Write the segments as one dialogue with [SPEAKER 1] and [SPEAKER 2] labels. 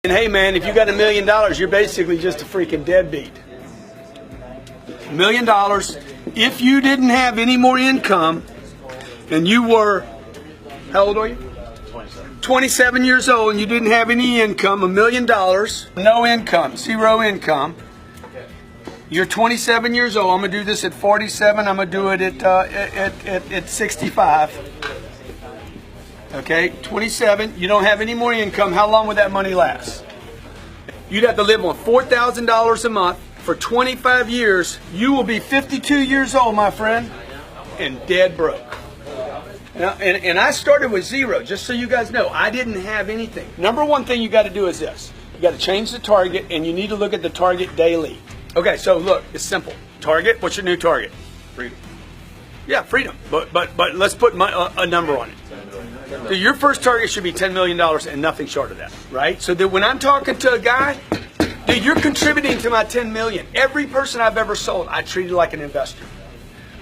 [SPEAKER 1] And hey man, if you got $1 million, you're basically just a freaking deadbeat. $1 million. If you didn't have any more income, and you were, how old are you? 27 years old, and you didn't have any income, $1 million, no income, zero income. You're 27 years old. I'm gonna do this at 47. I'm gonna do it at 65. Okay, 27. You don't have any more income. How long would that money last? You'd have to live on $4,000 a month for 25 years. You will be 52 years old, my friend, and dead broke. Now, and I started with zero, just so you guys know. I didn't have anything. Number one thing you got to do is this. You got to change the target, and you need to look at the target daily. Okay, so look, it's simple. Target, what's your new target?
[SPEAKER 2] Freedom.
[SPEAKER 1] Yeah, freedom. But let's put a number on it. So your first target should be $10 million and nothing short of that, right? So that when I'm talking to a guy, dude, you're contributing to my $10 million. Every person I've ever sold, I treated like an investor.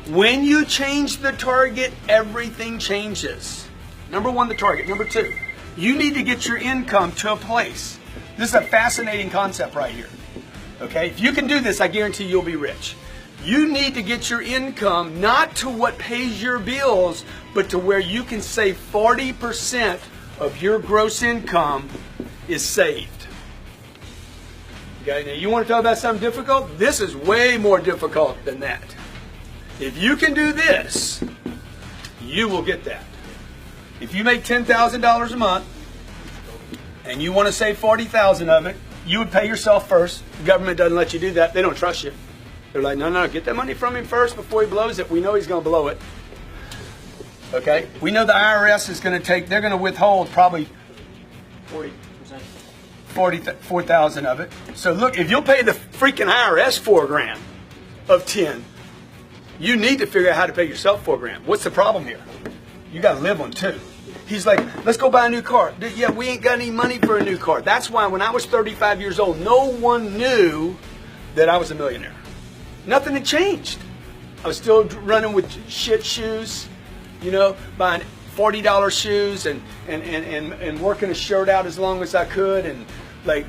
[SPEAKER 1] When you change the target, everything changes. Number one, the target. Number two, you need to get your income to a place. This is a fascinating concept right here. Okay, if you can do this, I guarantee you'll be rich. You need to get your income not to what pays your bills, but to where you can save 40% of your gross income is saved. Okay, now you want to talk about something difficult? This is way more difficult than that. If you can do this, you will get that. If you make $10,000 a month and you want to save $40,000 of it, you would pay yourself first. The government doesn't let you do that. They don't trust you. They're like, no, get that money from him first before he blows it. We know he's going to blow it. Okay? We know the IRS is going to they're going to withhold probably 4,000 of it. So look, if you'll pay the freaking IRS $4,000 of 10, you need to figure out how to pay yourself $4,000. What's the problem here? You got to live on 2. He's like, let's go buy a new car. Yeah, we ain't got any money for a new car. That's why when I was 35 years old, no one knew that I was a millionaire. Nothing had changed. I was still running with shit shoes, you know, buying $40 shoes and working a shirt out as long as I could. And like,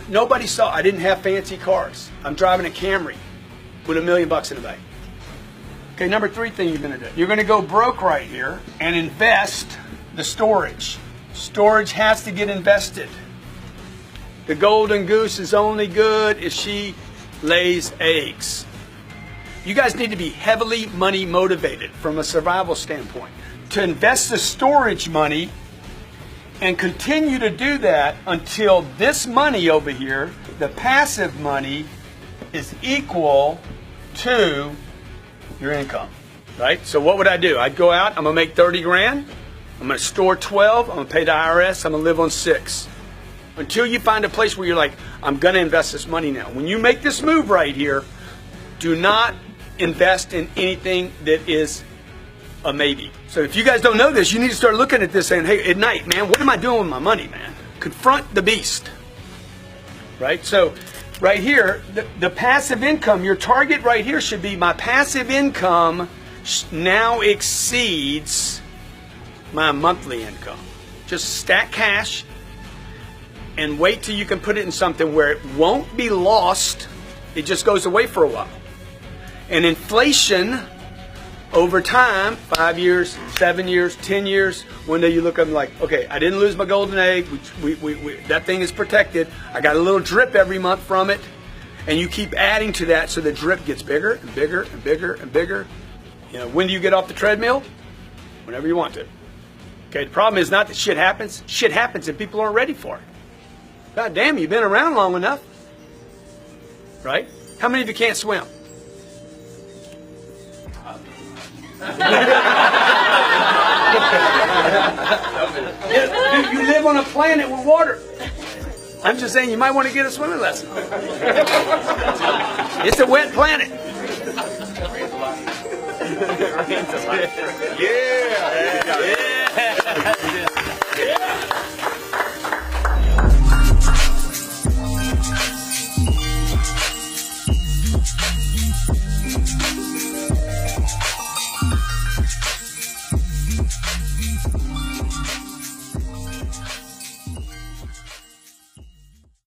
[SPEAKER 1] nobody saw, I didn't have fancy cars. I'm driving a Camry with $1 million in the bank. Okay, number 3 thing you're going to do. You're going to go broke right here and invest the storage. Storage has to get invested. The golden goose is only good if she lays eggs. You guys need to be heavily money motivated from a survival standpoint to invest the storage money and continue to do that until this money over here, the passive money, is equal to your income, right? So what would I do? I'd go out, I'm gonna make 30 grand, I'm gonna store 12, I'm gonna pay the IRS, I'm gonna live on 6. Until you find a place where you're like, I'm gonna invest this money now. When you make this move right here, do not invest in anything that is a maybe. So if you guys don't know this, you need to start looking at this saying, hey, at night, man, what am I doing with my money, man? Confront the beast, right? So right here, the passive income, your target right here should be my passive income now exceeds my monthly income. Just stack cash and wait till you can put it in something where it won't be lost. It just goes away for a while. And inflation over time, 5 years, 7 years, 10 years, one day you look up and like, okay, I didn't lose my golden egg. That thing is protected. I got a little drip every month from it. And you keep adding to that so the drip gets bigger and bigger and bigger and bigger. You know, when do you get off the treadmill? Whenever you want to. Okay, the problem is not that shit happens. Shit happens and people aren't ready for it. God damn, you've been around long enough. Right? How many of you can't swim? You live on a planet with water. I'm just saying you might want to get a swimming lesson. It's a wet planet. Yeah.